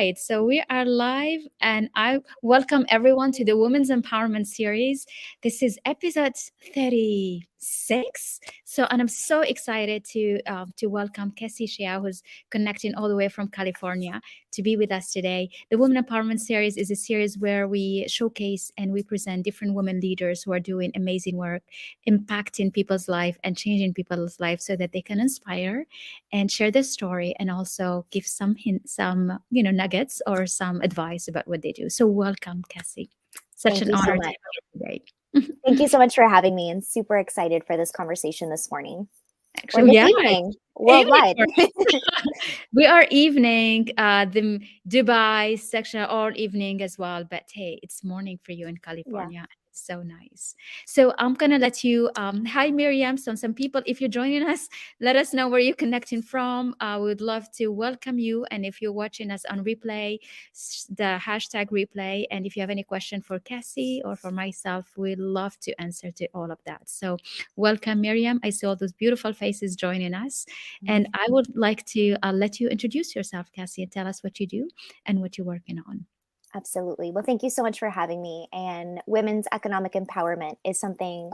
right. So we are live, and I welcome everyone to the Women's Empowerment Series. This is episode 36. So, and I'm so excited to welcome Cassie Shea, who's connecting all the way from California to be with us today. The Women Empowerment Series is a series where we showcase and we present different women leaders who are doing amazing work, impacting people's life and changing people's life so that they can inspire and share their story and also give some hints, some nuggets or some advice about what they do. So welcome, Cassie. Such Thank an you so honor to much. have you Thank today. you so much for having me and super excited for this conversation this morning or Actually, this yeah, evening evening worldwide. for us. We are evening, the Dubai section, or evening as well. But hey, it's morning for you in Yeah. California. It's so nice. So I'm gonna let you. Hi, Miriam. Some people, if you're joining us, let us know where you're connecting from. We would love to welcome you. And if you're watching us on replay, the hashtag replay. And if you have any question for Cassie or for myself, we'd love to answer to all of that. So welcome, Miriam. I see all those beautiful faces joining us. And I would like to let you introduce yourself, Cassie, and tell us what you do and what you're working on. Absolutely. Well, thank you so much for having me. And women's economic empowerment is something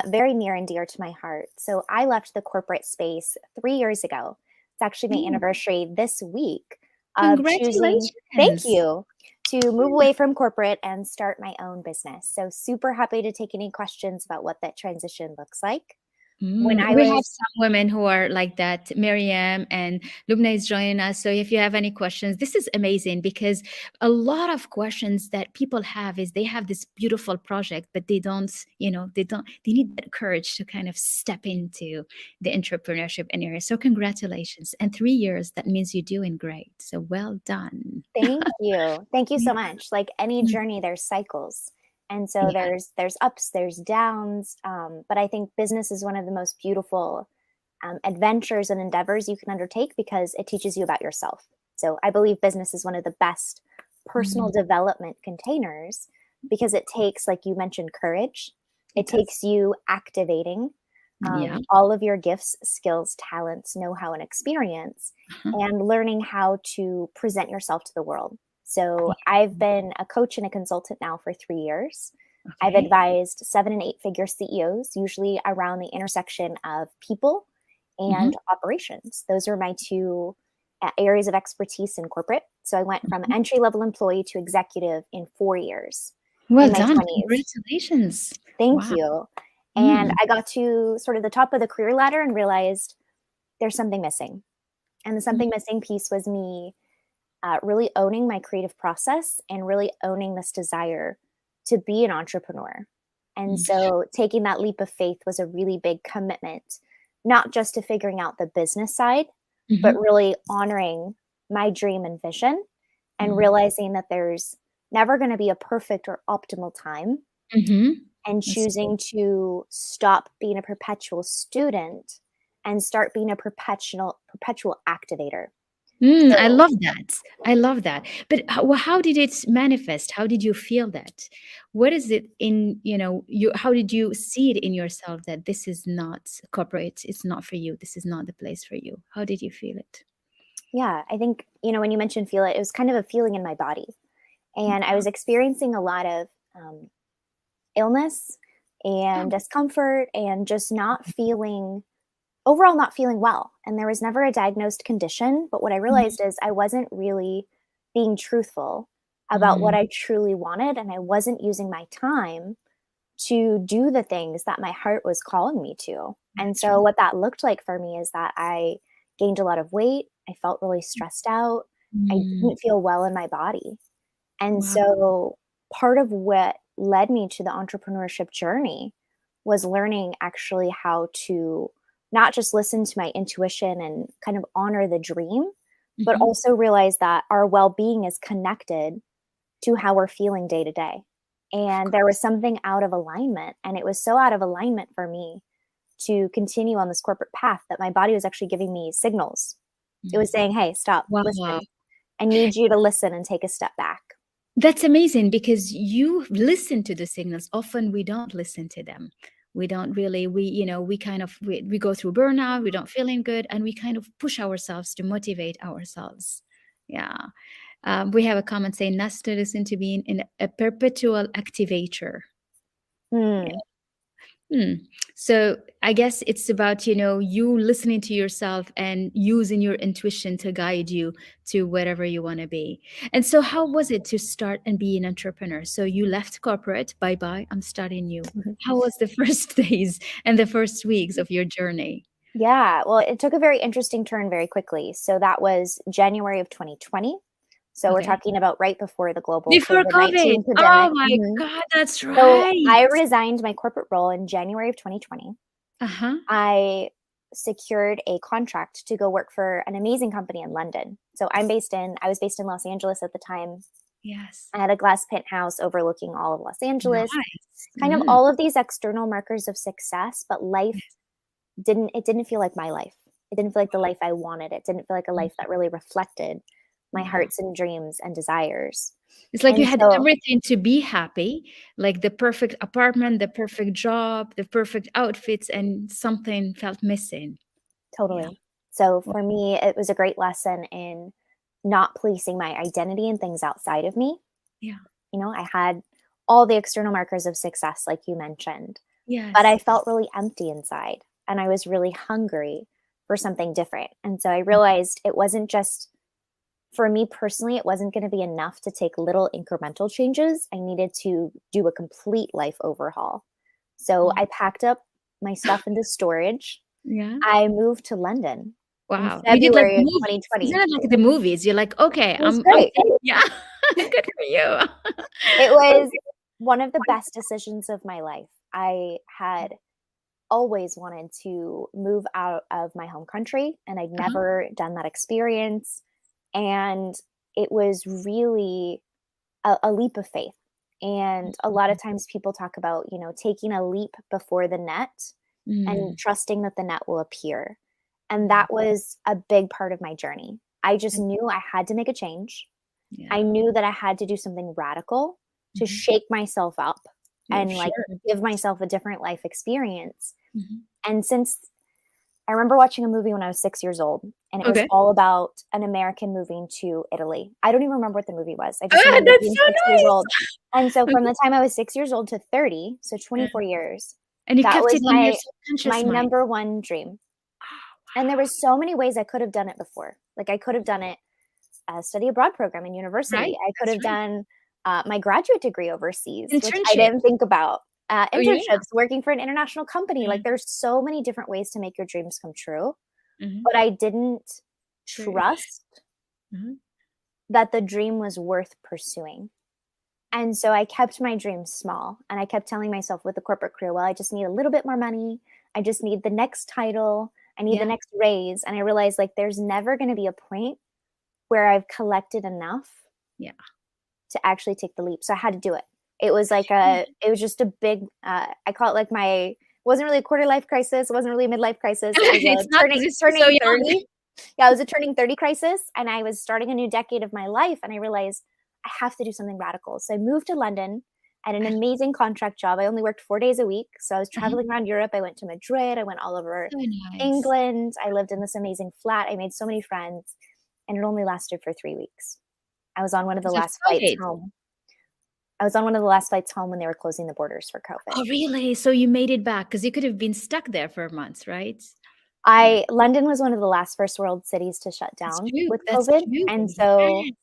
very near and dear to my heart. So I left the corporate space 3 years ago. It's actually my Mm, anniversary this week of choosing, thank congratulations. you, to move away from corporate and start my own business. So super happy to take any questions about what that transition looks like. When I We have was some women who are like that. Miriam and Lubna is joining us. So if you have any questions, this is amazing because a lot of questions that people have is they have this beautiful project, but they need that courage to kind of step into the entrepreneurship area. So congratulations. And 3 years, that means you're doing great. So well done. Thank you. Thank you Yeah. so much. Like any journey, there's cycles. And so Yeah. there's ups, there's downs. But I think business is one of the most beautiful adventures and endeavors you can undertake because it teaches you about yourself. So I believe business is one of the best personal Mm, development containers because it takes, like you mentioned, courage. it It does. takes you activating Yeah. all of your gifts, skills, talents, know how, and experience, Uh-huh. and learning how to present yourself to the world. So I've been a coach and a consultant now for 3 years. I've Okay. advised 7 and 8 figure CEOs, usually around the intersection of people Hmm. and operations. Those are my two areas of expertise in corporate. So I went from entry level employee to executive in 4 years Well in my done. 20s. Congratulations. Thank Wow. you. And Mm. I got to sort of the top of the career ladder and realized there's something missing. And the Mm. something missing piece was me really owning my creative process and really owning this desire to be an entrepreneur. And Mm. so taking that leap of faith was a really big commitment, not just to figuring out the business side, but Mhm. really honoring my dream and vision and Mm. realizing that there's never going to be a perfect or optimal time Mhm. and That's true. choosing to stop being a perpetual student and start being a perpetual activator. I So love that. I love that. But how did it manifest? How did you feel that? What is it in, you how did you see it in yourself that this is not corporate, it's not for you, this is not the place for you? How did you feel it? yeah, I think, when you mentioned feel it, it was kind of a feeling in my body. And I Wow. was experiencing a lot of illness and Oh. discomfort and just not feeling, overall, not feeling well. And there was never a diagnosed condition. But what I Mhm. realized is I wasn't really being truthful about what Mm. I truly wanted. And I wasn't using my time to do the things that my heart was calling me to. And That's so right. what that looked like for me is that I gained a lot of weight. I felt really stressed out. I Mm. didn't feel well in my body. And Wow. so part of what led me to the entrepreneurship journey was learning actually how to not just listen to my intuition and kind of honor the dream, but Mhm. also realize that our well-being is connected to how we're feeling day to day. Of And there was course. something out of alignment. And it was so out of alignment for me to continue on this corporate path that my body was actually giving me signals. It Mm. was saying, hey, stop, Wow. listen. I need you to listen and take a step back. That's amazing because you listen to the signals. Often we don't listen to them. We don't really, we kind of, we go through burnout, we don't feeling good, and we kind of push ourselves to motivate ourselves. Yeah. We have a comment saying Nesta listen to being in a perpetual activator. Hmm. Hmm. So I guess it's about, you listening to yourself and using your intuition to guide you to wherever you want to be. And so how was it to start and be an entrepreneur? So you left corporate, bye bye, I'm starting new. How was the first days and the first weeks of your journey? Yeah, well, it took a very interesting turn very quickly. So that was January of 2020. So we're Okay. talking about right before the global Before COVID. COVID-19 Oh pandemic. my Mhm. God, that's So right. I resigned my corporate role in January of 2020. Uh-huh. I secured a contract to go work for an amazing company in London. So I was based in Los Angeles at the time. Yes. I had a glass penthouse overlooking all of Los Angeles, Nice. kind of Mm. all of these external markers of success, but life didn't feel like my life. It didn't feel like the life I wanted. It didn't feel like a life that really reflected my Yeah. hearts and dreams and desires. It's like you And had so everything to be happy, like the perfect apartment, the perfect job, the perfect outfits, and something felt missing. Yeah. totally. So Wow. for me, it was a great lesson in not placing my identity in things outside of me. Yeah. I had all the external markers of success, like you mentioned, but I Yes. felt really empty inside and I was really hungry for something different. And so I realized it wasn't just for me personally, it wasn't going to be enough to take little incremental changes. I needed to do a complete life overhaul. So Wow. I packed up my stuff into storage. Yeah. I moved to London in Wow. You did like February the of movies. Isn't 2020. it like the movies? You're like, okay, It was I'm great. yeah. Good for you. It was one of the best decisions of my life. I had always wanted to move out of my home country, and I'd Uh-huh. never done that experience. And it was really a leap of faith. And a lot of times people talk about, taking a leap before the net and Mm. trusting that the net will appear. And that was a big part of my journey. I just knew I had to make a change. I Yeah. knew that I had to do something radical to Mhm. shake myself up Yeah, and like sure. give myself a different life experience. Mhm. And since I remember watching a movie when I was 6 years old, and it was Okay. all about an American moving to Italy. I don't even remember what the movie was. I just Ah, remember that's being so 6 years old. And so nice. from the time I was 6 years old to 30, so Okay. 24 years, And you that kept was it on your my subconscious mind. number one dream. And there was so many ways I could have done it before. Like I could have done it a study abroad program in university. Right? I could That's have right. done my graduate degree overseas, which I Internship. didn't think about. Oh, yeah. Internships, working for an international company. Yeah. Like there's so many different ways to make your dreams come true. Mhm. But I didn't True. trust Mhm. that the dream was worth pursuing. And so I kept my dreams small. And I kept telling myself with the corporate career, well, I just need a little bit more money. I just need the next title. I need the Yeah. next raise. And I realized like there's never going to be a point where I've collected enough Yeah. to actually take the leap. So I had to do it. It was Yeah. it was just a big, I call it like it wasn't really a quarter life crisis. It wasn't really a midlife crisis. It was It's a not because you're so turning young. 30. Yeah, it was a turning 30 crisis. And I was starting a new decade of my life. And I realized I have to do something radical. So I moved to London at an I amazing contract job. I only worked 4 days a week. So I was uh-huh. traveling around Europe. I went to Madrid. I went all over So nice. England. I lived in this amazing flat. I made so many friends. And it only lasted for 3 weeks. I was on one of the Because of last flights COVID. home. I was on one of the last flights home when they were closing the borders for COVID. Oh, really? So you made it back because you could have been stuck there for months, right? Yeah. London was one of the last first world cities to shut That's down true. with That's COVID. true. And so Yes.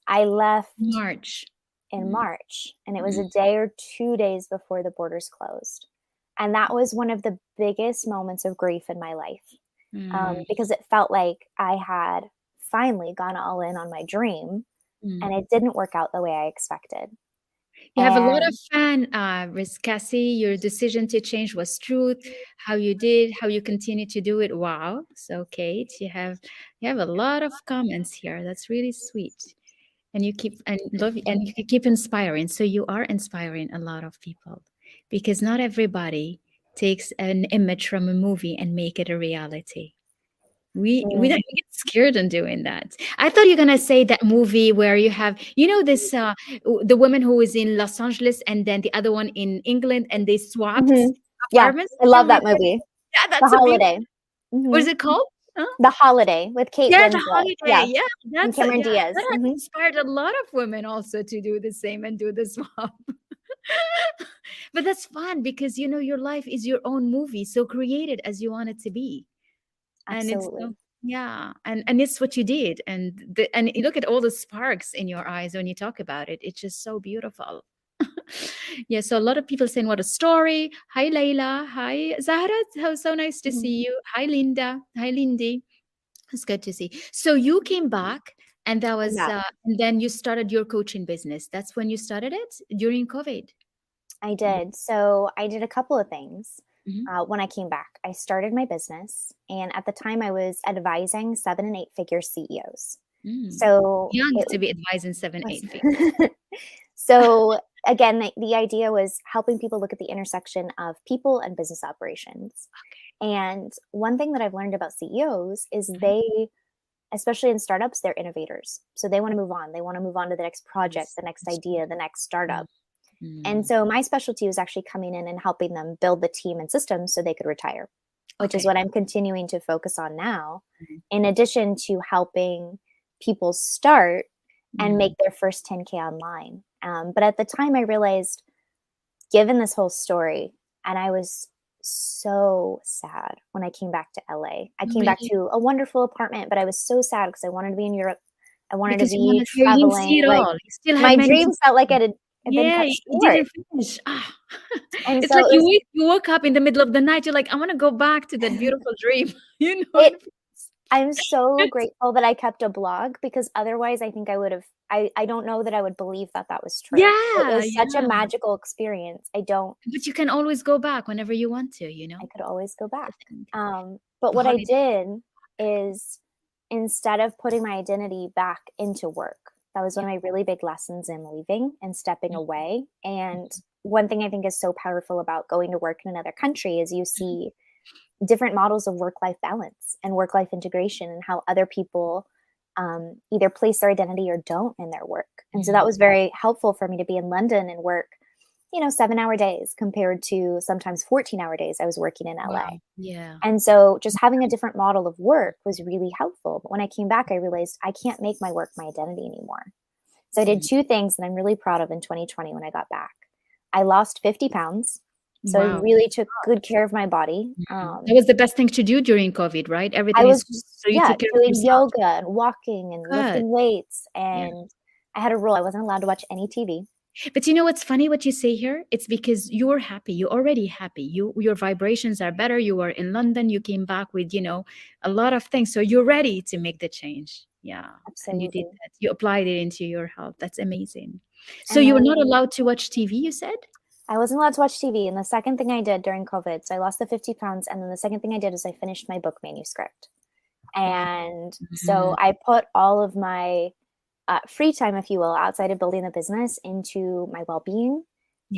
I left March. in Mm. March, and it was Mm. a day or 2 days before the borders closed. And that was one of the biggest moments of grief in my life, Mm. because it felt like I had finally gone all in on my dream, and Mm. it didn't work out the way I expected. You have a lot of And fan, Miss Cassie. Your decision to change was truth. How you did, how you continue to do it. Wow. So, Kate, you have a lot of comments here. That's really sweet. And you keep and love and you keep inspiring. So you are inspiring a lot of people because not everybody takes an image from a movie and make it a reality. We don't mm, get scared in doing that. I thought you're gonna say that movie where you have this the woman who is in Los Angeles and then the other one in England and they swapped mhm. Yeah, apartments. I Did you love read that it? movie. Yeah, The that's a beautiful. Holiday. What is Mhm. it called? Huh? The Holiday with Kate Yeah, the Winslet. holiday. Yeah. Yeah, And that's a, Cameron yeah, Diaz. that has Hmm. inspired a lot of women also to do the same and do the swap. But that's fun because your life is your own movie, so create it as you want it to be. And it's so, Absolutely. yeah, and it's what you did, and you look at all the sparks in your eyes when you talk about it. It's just so beautiful. Yeah, so a lot of people saying what a story. Hi Layla, hi Zahra, how so nice to Mhm. see you. Hi Linda, hi Lindy. It's good to see. So you came back, and that was, Yeah, and then you started your coaching business. That's when you started it during COVID. I Yeah. did. So I did a couple of things Mhm. when I came back. I started my business, and at the time I was advising 7 and 8 figure CEOs. Mm. So Young it to be advising seven, was, eight figures. so again, the idea was helping people look at the intersection of people and business operations. And one thing that I've learned about CEOs is Mhm. they, especially in startups, they're innovators. So they want to move on. They want to move on to the next project, Yes, the next that's true. idea, the next startup. And Mm. so my specialty was actually coming in and helping them build the team and systems so they could retire, which is Okay. what I'm continuing to focus on now, Mhm. in addition to helping people start and Mm. make their first 10K online. But at the time, I realized, given this whole story, and I was so sad when I came back to LA. I Oh, came back really? to a wonderful apartment, but I was so sad because I wanted to be in Europe. I wanted to Because be you didn't traveling. see it Like, all. You still had my many dreams felt like it had been yeah, cut you short. didn't finish. Ah. And It's so like it you was woke up in the middle of the night, you're like, "I wanna go back to that beautiful dream," it and I'm so it's grateful that I kept a blog, because otherwise I think I would have I don't know that I would believe that that was true. It yeah, was such a yeah. magical experience. But you can always go back whenever you want to, I could always go back. the thing. But The what I holiday. did is, instead of putting my identity back into work, that was Yeah. one of my really big lessons in leaving and stepping Mhm, away. And one thing I think is so powerful about going to work in another country is you mhm, see different models of work life balance and work life integration, and how other people either place their identity or don't in their work. And so that mhm. was very helpful for me to be in London and work, 7-hour days compared to sometimes 14-hour days I was working in LA. Wow. Yeah. And so just having a different model of work was really helpful. But when I came back, I realized I can't make my work my identity anymore. So I did Mm. two things that I'm really proud of in 2020 when I got back. I lost 50 pounds. So I Wow. really took good care of my body. Mhm. That was the best thing to do during COVID, right? I Everything is was closed, just, so you yeah, took care of doing yourself. yoga and walking and Good. lifting weights. Yeah. And I had a rule: I wasn't allowed to watch any TV. But you know what's funny what you say here? It's because you're happy. You're already happy. Your vibrations are better. You were in London. You came back with, a lot of things. So you're ready to make the change. Yeah. And you did Absolutely. that. You applied it into your health. That's amazing. So And you were then not allowed to watch TV, you said? I wasn't allowed to watch TV. And the second thing I did during COVID, so I lost the 50 pounds. And then the second thing I did is I finished my book manuscript. Wow. And Mm, so I put all of my free time, if you will, outside of building the business, into my well being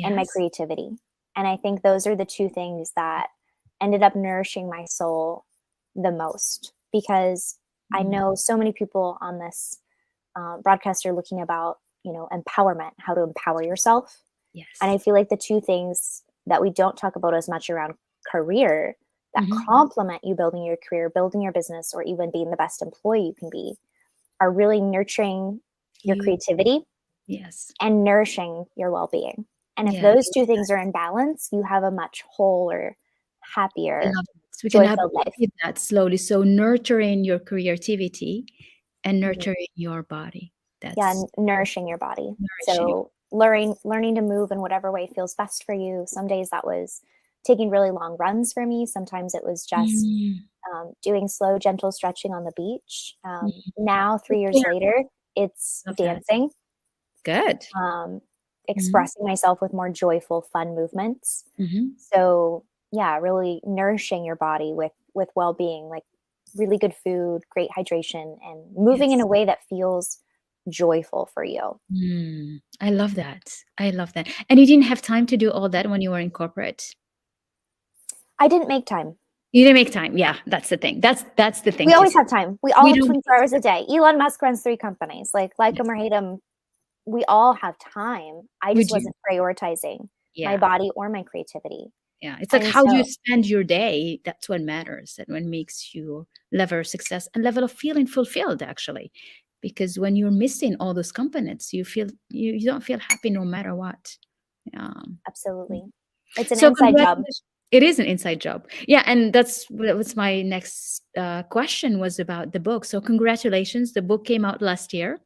and my yes. creativity. And I think those are the two things that ended up nourishing my soul the most, because I Mm, know so many people on this broadcast are looking about, empowerment, how to empower yourself. And I yes. feel like the two things that we don't talk about as much around career that Hmm. complement you building your career, building your business, or even being the best employee you can be, are really nurturing your You, creativity yes. and nourishing your well-being. And if Yeah. those two things are in balance, you have a much wholer, I happier, love it. So we can have joy-filled life. repeat that slowly. So nurturing your creativity and Mhm. nurturing your body. Yeah, That's and nourishing your body. nourishing. So learning to move in whatever way feels best for you. Some days that was taking really long runs for me. Sometimes it was just Mm, doing slow, gentle stretching on the beach. mm. Now, Take 3 years care. later, it's Love that. dancing, Good. um, Mhm, expressing myself with more joyful, fun movements. mhm. So yeah, really nourishing your body with well-being, like really good food, great hydration, and moving in a Yes. way that feels joyful for you. I love that. I love that. And you didn't have time to do all that when you were in corporate? I didn't make time. You didn't make time. Yeah, that's the thing. That's the thing We to always say. have time. We all We have don't 24 hours a day. Elon Musk runs 3 companies. Like yes, him or hate him, we all have time. I we just do. wasn't prioritizing my Yeah, body or my creativity. Yeah, it's like And how you so spend your day. That's what matters. And what makes you level of success and level of feeling fulfilled, actually. Because when you're missing all those components, you don't feel happy no matter what. Yeah. absolutely. It's an So inside job. congratulations. It is an inside job. Yeah, and that was my next question was about the book. So congratulations. The book came out last year,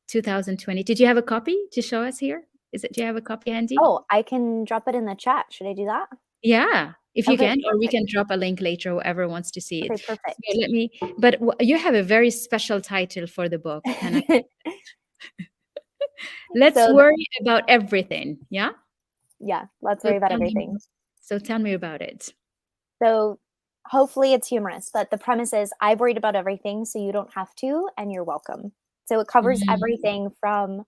2020. Did you have a copy to show us here? Do you have a copy handy? Oh, I can drop it in the chat. Should I do that? Yeah, if you Okay, can, or we perfect. can drop a link later, whoever wants to see it. Okay, So perfect. let me, but you have a very special title for the book. Can I? Let's So, worry about everything. Yeah. yeah, let's So worry about tell me, everything. tell me about it. So, hopefully it's humorous, but the premise is I've worried about everything, so you don't have to, and you're welcome. So, it covers Mm, everything from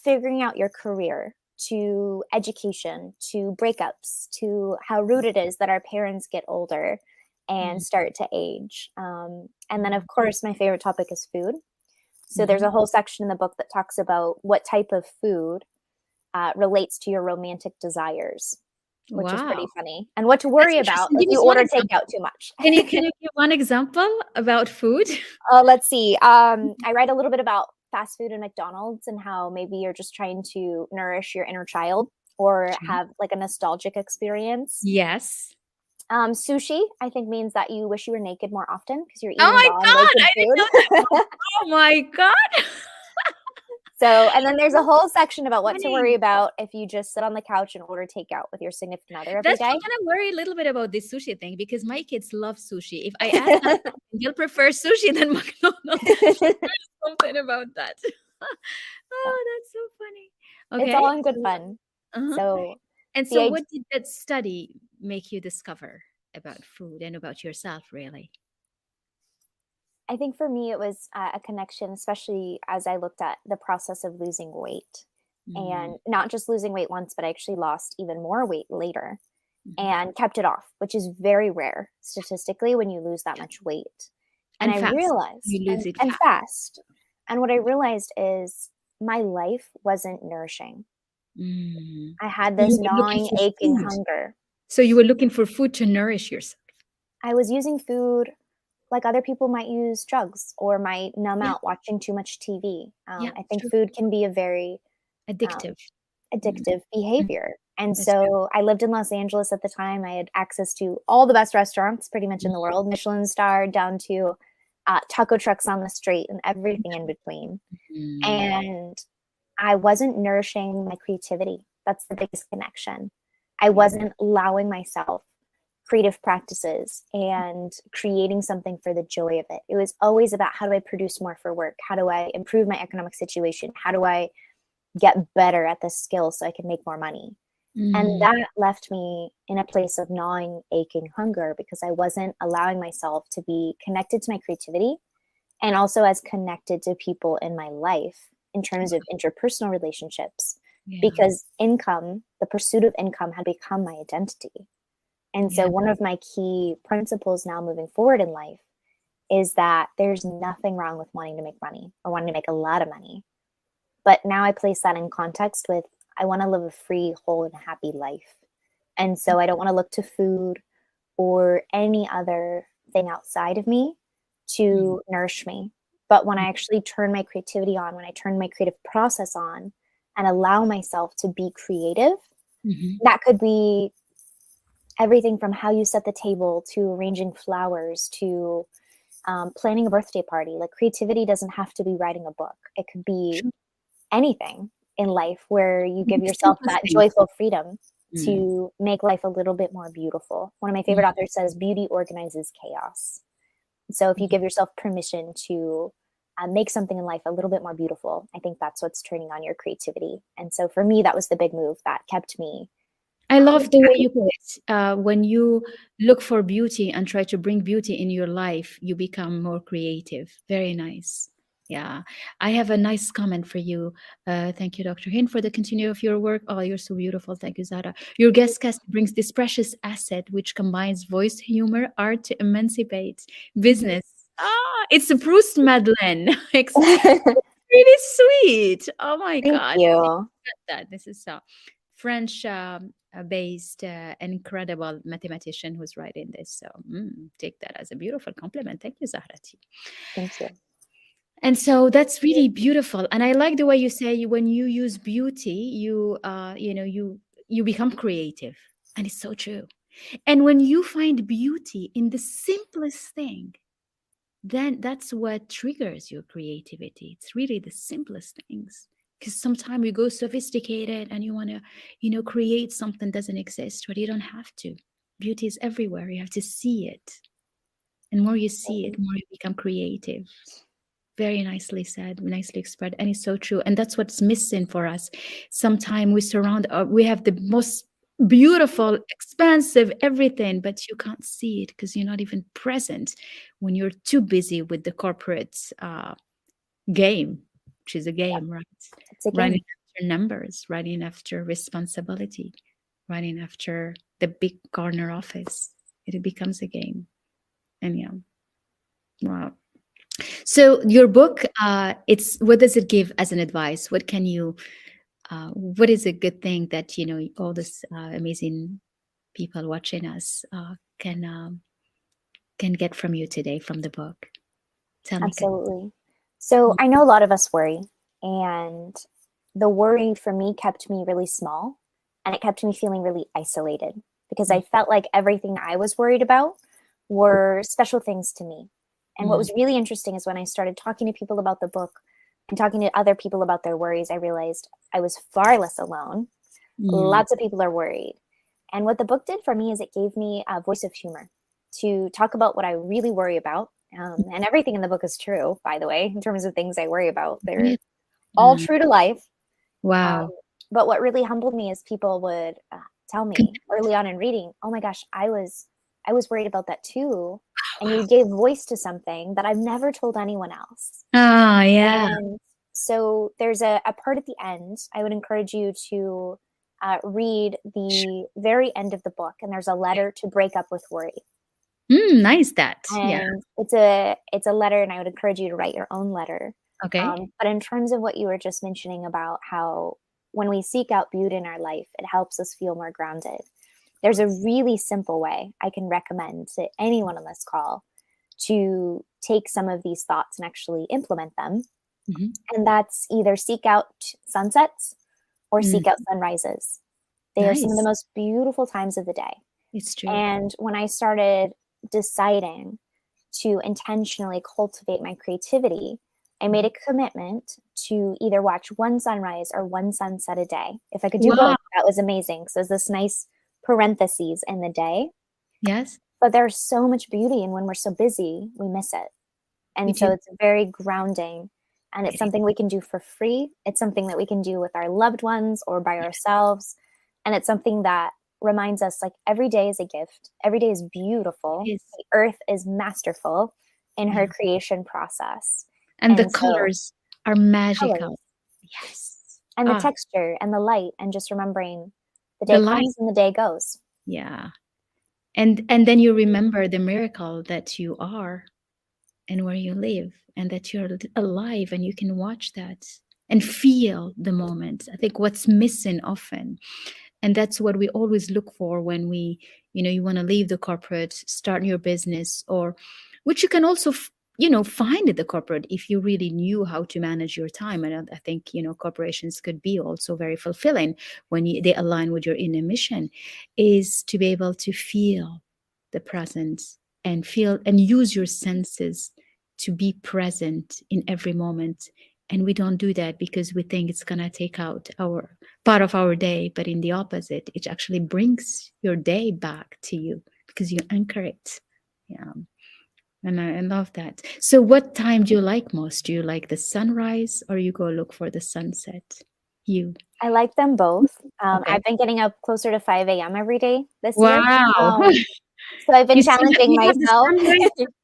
figuring out your career to education to breakups to how rude it is that our parents get older and mm, start to age. And then, mm, of course, my favorite topic is food. So, there's mhm. a whole section in the book that talks about what type of food relates to your romantic desires, which is Wow, pretty funny, and what to that's worry about interesting. if Give you us one order example. takeout too much. Can you give one example about food? Let's see. I write a little bit about fast food and McDonald's and how maybe you're just trying to nourish your inner child or Sure. have like a nostalgic experience. Yes. Sushi, I think, means that you wish you were naked more often because you're Oh eating my raw, God, naked I didn't know that food. one. Oh my God. So, and then there's a That's whole section about what to worry funny. about if you just sit on the couch and order takeout with your significant other every That's day. I'm gonna worry a little bit about this sushi thing because my kids love sushi. If I ask them, they'll prefer sushi than McDonald's. There's something about that. So, Oh, that's so funny. it's Okay. all in good fun. Uh-huh. So, And the so idea, what did that study make you discover about food and about yourself, really? I think for me, it was a connection, especially as I looked at the process of losing weight Mm, and not just losing weight once, but I actually lost even more weight later mhm. and kept it off, which is very rare statistically when you lose that much weight. And And I fast. realized, You lose it and fast. fast. And what I realized is my life wasn't nourishing. Mm. I had You this were looking gnawing, for aching food. hunger. So you were looking for food to nourish yourself. I was using food like other people might use drugs or might numb Yeah. out watching too much TV. Yeah. I think True. food can be a very um, Addictive. Mm, addictive mm, behavior. And that's true. so I lived in Los Angeles at the time. I had access to all the best restaurants pretty much in the Mm, world, Michelin star down to taco trucks on the street and everything in between. mm, And I wasn't nourishing my creativity. That's the biggest connection. I yeah. wasn't allowing myself creative practices and creating something for the joy of it. It was always about how do I produce more for work? How do I improve my economic situation? How do I get better at this skill so I can make more money? And Mm, that left me in a place of gnawing, aching hunger because I wasn't allowing myself to be connected to my creativity and also as connected to people in my life in terms of interpersonal relationships yeah. because income, the pursuit of income had become my identity. And so Yeah. one of my key principles now moving forward in life is that there's nothing wrong with wanting to make money or wanting to make a lot of money. But now I place that in context with I want to live a free, whole, and happy life. And so I don't want to look to food or any other thing outside of me Mm, to nourish me. But when mm, I actually turn my creativity on, when I turn my creative process on and allow myself to be creative, mhm. that could be everything from how you set the table to arranging flowers to planning a birthday party. Like creativity doesn't have to be writing a book, it could be True. anything in life where you give The yourself simplest that things. joyful freedom Mm, to make life a little bit more beautiful. One of my mm, favorite authors says beauty organizes chaos. So if you mm. give yourself permission to make something in life a little bit more beautiful, I think that's what's turning on your creativity. And so for me, that was the big move that kept me I love the way happy. you put it. When you look for beauty and try to bring beauty in your life, you become more creative. Very nice. Yeah. I have a nice comment for you. Thank you, Dr. Hind, for the continue of your work. Oh, you're so beautiful. Thank you, Zara. Your guest Cassie brings this precious asset which combines voice, humor, art to emancipate business. Ah, it's a Proust Madeleine. Really sweet. Oh my Thank God. you. That this is so French. based, incredible mathematician who's writing this. So take that as a beautiful compliment. Thank you, Zahrati. Thank you. And so that's really beautiful. And I like the way you say when you use beauty, you become creative. And it's so true. And when you find beauty in the simplest thing, then that's what triggers your creativity. It's really the simplest things. Because sometimes you go sophisticated and you want to, create something doesn't exist, but you don't have to. Beauty is everywhere. You have to see it. And more you see it, more you become creative. Very nicely said, nicely expressed, and it's so true. And that's what's missing for us. Sometimes we have the most beautiful, expensive everything, but you can't see it because you're not even present when you're too busy with the corporate game, which is a game, right? It's a game. Running after numbers, running after responsibility, running after the big corner office. It becomes a game. And yeah, wow. So your book, it's what does it give as an advice? What is a good thing that all this amazing people watching us can get from you today from the book? Tell me. Absolutely. So I know a lot of us worry, and the worry for me kept me really small, and it kept me feeling really isolated because I felt like everything I was worried about were special things to me. And what was really interesting is when I started talking to people about the book and talking to other people about their worries, I realized I was far less alone. Lots of people are worried. And what the book did for me is it gave me a voice of humor to talk about what I really worry about. And everything in the book is true, by the way, in terms of things I worry about. They're all true to life. Wow. But what really humbled me is people would tell me early on in reading, oh my gosh, I was worried about that too. And you gave voice to something that I've never told anyone else. Oh, yeah. And so there's a part at the end. I would encourage you to read the very end of the book. And there's a letter to break up with worry. Nice that. Yeah. And it's a letter, and I would encourage you to write your own letter. Okay. But in terms of what you were just mentioning about how when we seek out beauty in our life, it helps us feel more grounded. There's a really simple way I can recommend to anyone on this call to take some of these thoughts and actually implement them. And that's either seek out sunsets or seek out sunrises. They are some of the most beautiful times of the day. It's true. And when I started deciding to intentionally cultivate my creativity, I made a commitment to either watch one sunrise or one sunset a day. If I could do both, that was amazing. So there's this nice parentheses in the day. Yes. But there's so much beauty, and when we're so busy, we miss it. And so it's very grounding, and it's something we can do for free. It's something that we can do with our loved ones or by ourselves. And it's something that reminds us like every day is a gift. Every day is beautiful. The earth is masterful in her creation process. And the colors are magical. Colors. Yes. And the texture and the light, and just remembering the day comes and the day goes. Yeah. And then you remember the miracle that you are and where you live, and that you're alive, and you can watch that and feel the moment. I think what's missing often, and that's what we always look for when we, you want to leave the corporate, start your business, or which you can also find at the corporate if you really knew how to manage your time. And I think corporations could be also very fulfilling when they align with your inner mission, is to be able to feel the presence and feel and use your senses to be present in every moment. And we don't do that because we think it's going to take out our part of our day. But in the opposite, it actually brings your day back to you because you anchor it. Yeah. And I love that. So what time do you like most? Do you like the sunrise, or you go look for the sunset? I like them both. I've been getting up closer to 5 a.m. every day this year. Wow. So I've been challenging myself.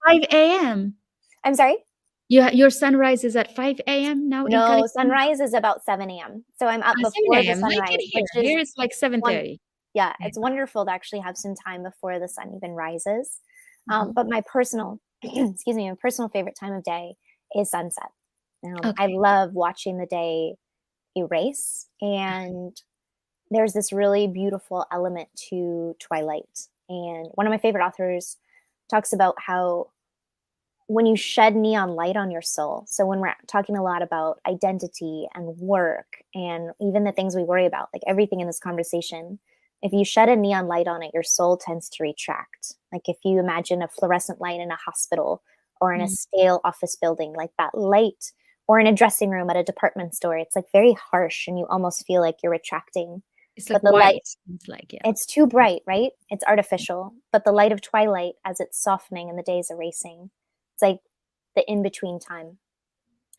5 a.m. I'm sorry? Your sunrise is at 5 a.m. now? No, sunrise is about 7 a.m. So I'm up before the sunrise. Here it's like 7:30. Yeah, it's wonderful to actually have some time before the sun even rises. But my personal, my personal favorite time of day is sunset. I love watching the day erase and there's this really beautiful element to Twilight. And one of my favorite authors talks about how when you shed neon light on your soul, so when we're talking a lot about identity and work and even the things we worry about, like everything in this conversation, if you shed a neon light on it, your soul tends to retract. Like if you imagine a fluorescent light in a hospital or in a Mm. stale office building, like that light, or in a dressing room at a department store, it's like very harsh and you almost feel like you're retracting. It's But like the white. light, It's like, yeah. it's too bright, right? It's artificial. But the light of twilight, as it's softening and the days erasing, it's like the in between time.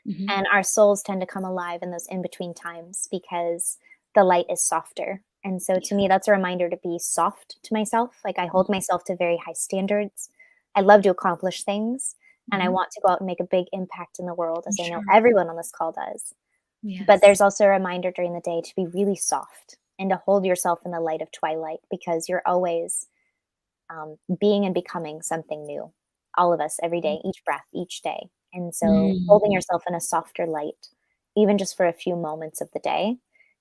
Hmm. And our souls tend to come alive in those in between times because the light is softer. And so to Yeah. me, that's a reminder to be soft to myself. Like I hold myself to very high standards. I love to accomplish things and I Hmm. want to go out and make a big impact in the world, as I know Sure. everyone on this call does. But Yes. there's also a reminder during the day to be really soft and to hold yourself in the light of twilight because you're always being and becoming something new. All of us, every day, each breath, each day. And so holding Mm. yourself in a softer light, even just for a few moments of the day,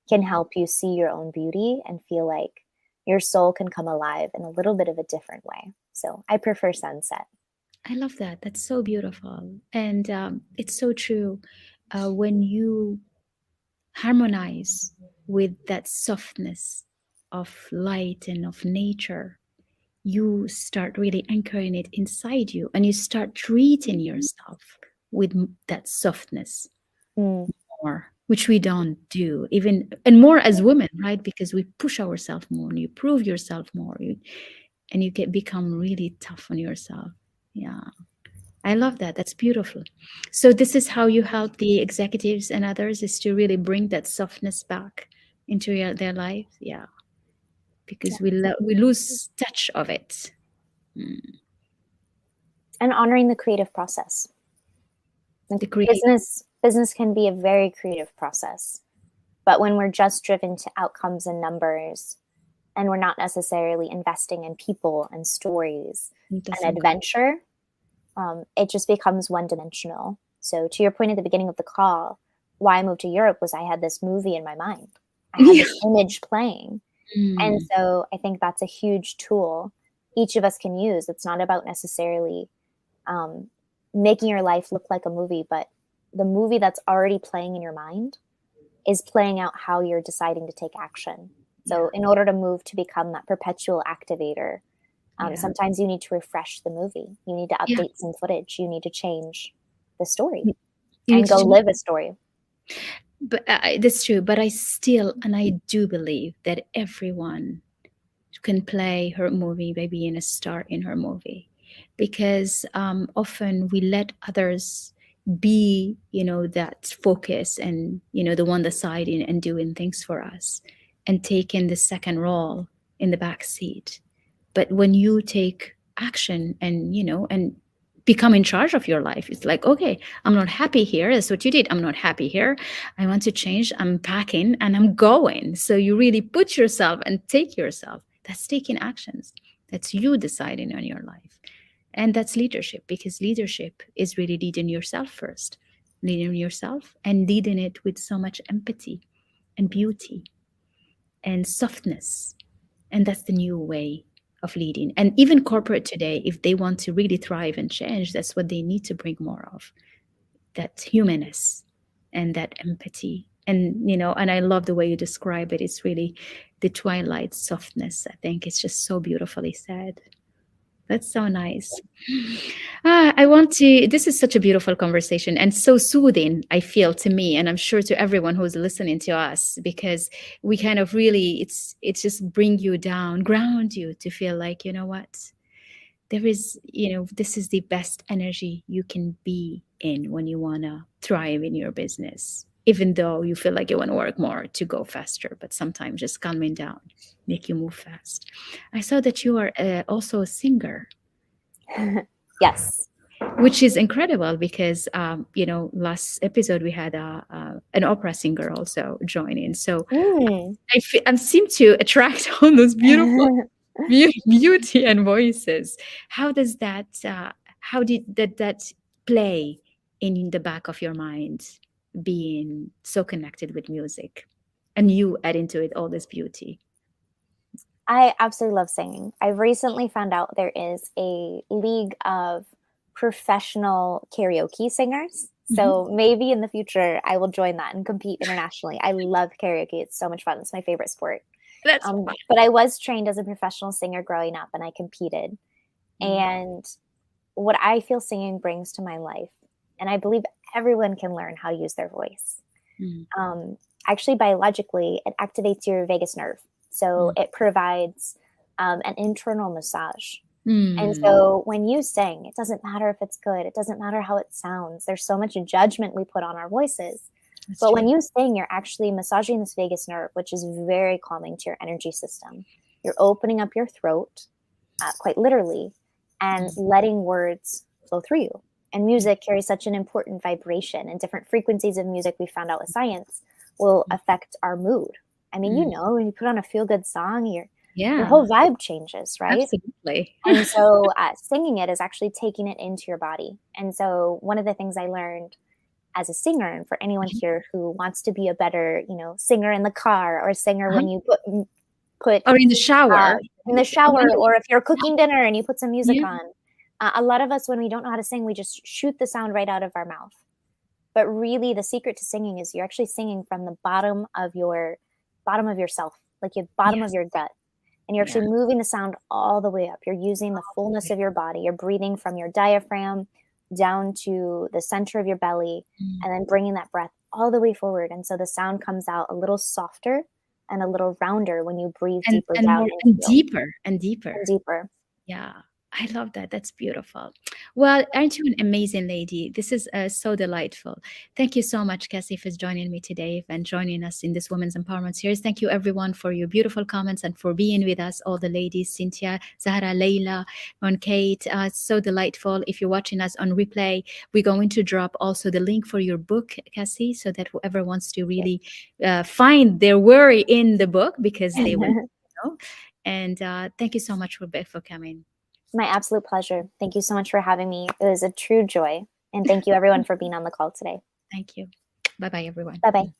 can help you see your own beauty and feel like your soul can come alive in a little bit of a different way. So I prefer sunset. I love that. That's so beautiful. And it's so true. When you harmonize with that softness of light and of nature, you start really anchoring it inside you and you start treating yourself with that softness Mm, more, which we don't do, even and more as women, right? Because we push ourselves more and you prove yourself more, and you get become really tough on yourself. Yeah. I love that. That's beautiful. So this is how you help the executives and others, is to really bring that softness back into their life. Yeah, yeah. because we lose touch of it. Mm. And honoring the creative process. Like The creative. business can be a very creative process. But when we're just driven to outcomes and numbers, and we're not necessarily investing in people and stories It and doesn't. adventure, it just becomes one dimensional. So, to your point at the beginning of the call, why I moved to Europe was I had this movie in my mind. I had Yeah. this image playing. And Mm. so I think that's a huge tool each of us can use. It's not about necessarily um, making your life look like a movie, but the movie that's already playing in your mind is playing out how you're deciding to take action. Yeah. So, in order to move to become that perpetual activator, Yeah. sometimes you need to refresh the movie. You need to Yeah. update some footage. You need to change the story You need and to go change. live a story. But that's true. But I still, and I do believe that everyone can play her movie by being a star in her movie, because often we let others be, that focus, and the one deciding and doing things for us, and taking the second role in the back seat. But when you take action and become in charge of your life, it's like, okay, I'm not happy here. That's what you did. I'm not happy here. I want to change. I'm packing and I'm going. So you really put yourself and take yourself. That's taking actions. That's you deciding on your life. And that's leadership, because leadership is really leading yourself first, leading yourself and leading it with so much empathy and beauty and softness. And that's the new way of leading. And even corporate today, if they want to really thrive and change, that's what they need to bring more of, that humanness and that empathy. And and I love the way you describe it. It's really the twilight softness. I think it's just so beautifully said. That's so nice. I want to, this is such a beautiful conversation and so soothing, I feel, to me, and I'm sure to everyone who's listening to us, because we kind of really, it's just bring you down, ground you to feel like, you know what? There is, this is the best energy you can be in when you want to thrive in your business, even though you feel like you want to work more to go faster, but sometimes just calming down make you move fast. I saw that you are also a singer, Yes. which is incredible, because last episode we had an opera singer also join in. So Mm. I seem to attract all those beautiful beauty and voices. How does that how did that play in the back of your mind, being so connected with music? and you add into it all this beauty. I absolutely love singing. I've recently found out there is a league of professional karaoke singers. Mhm. So maybe in the future I will join that and compete internationally. I love karaoke. It's so much fun. It's my favorite sport. That's fun. But I was trained as a professional singer growing up and I competed. Mm. And what I feel singing brings to my life, and I believe everyone can learn how to use their voice. Mm. Um, Actually, biologically, it activates your vagus nerve. So Mm. it provides an internal massage. And Mm. so when you sing, it doesn't matter if it's good, it doesn't matter how it sounds. There's so much judgment we put on our voices. That's But true. when you sing, you're actually massaging this vagus nerve, which is very calming to your energy system. You're opening up your throat, quite literally, and letting words flow through you. And music carries such an important vibration, and different frequencies of music, we found out with science, will affect our mood. I mean, when you put on a feel good song, your Yeah, whole vibe changes, right? absolutely. And so singing it is actually taking it into your body. And so one of the things I learned as a singer, and for anyone here who wants to be a better, singer in the car or singer Uh-huh. when you put Or in the shower. in the shower, or if you're cooking dinner and you put some music Yeah. on. A lot of us, when we don't know how to sing, we just shoot the sound right out of our mouth. But really, the secret to singing is you're actually singing from the bottom of yourself, like the bottom of Yes. your gut. And you're Yeah. actually moving the sound all the way up. You're using the fullness of your body. You're breathing from your diaphragm down to the center of your belly, and then bringing that breath all the way forward. And so the sound comes out a little softer and a little rounder when you breathe deeper And down more and into deeper and deeper. and deeper. Yeah, I love that. That's beautiful. Well, aren't you an amazing lady? This is so delightful. Thank you so much, Cassie, for joining me today and joining us in this Women's Empowerment Series. Thank you, everyone, for your beautiful comments and for being with us, all the ladies, Cynthia, Zahra, Leila, and Kate. So delightful. If you're watching us on replay, we're going to drop also the link for your book, Cassie, so that whoever wants to really find their worry in the book, because they will know. And thank you so much, Rebecca, for coming. My absolute pleasure. Thank you so much for having me. It was a true joy. And thank you, everyone, for being on the call today. Thank you. Bye bye, everyone. Bye bye.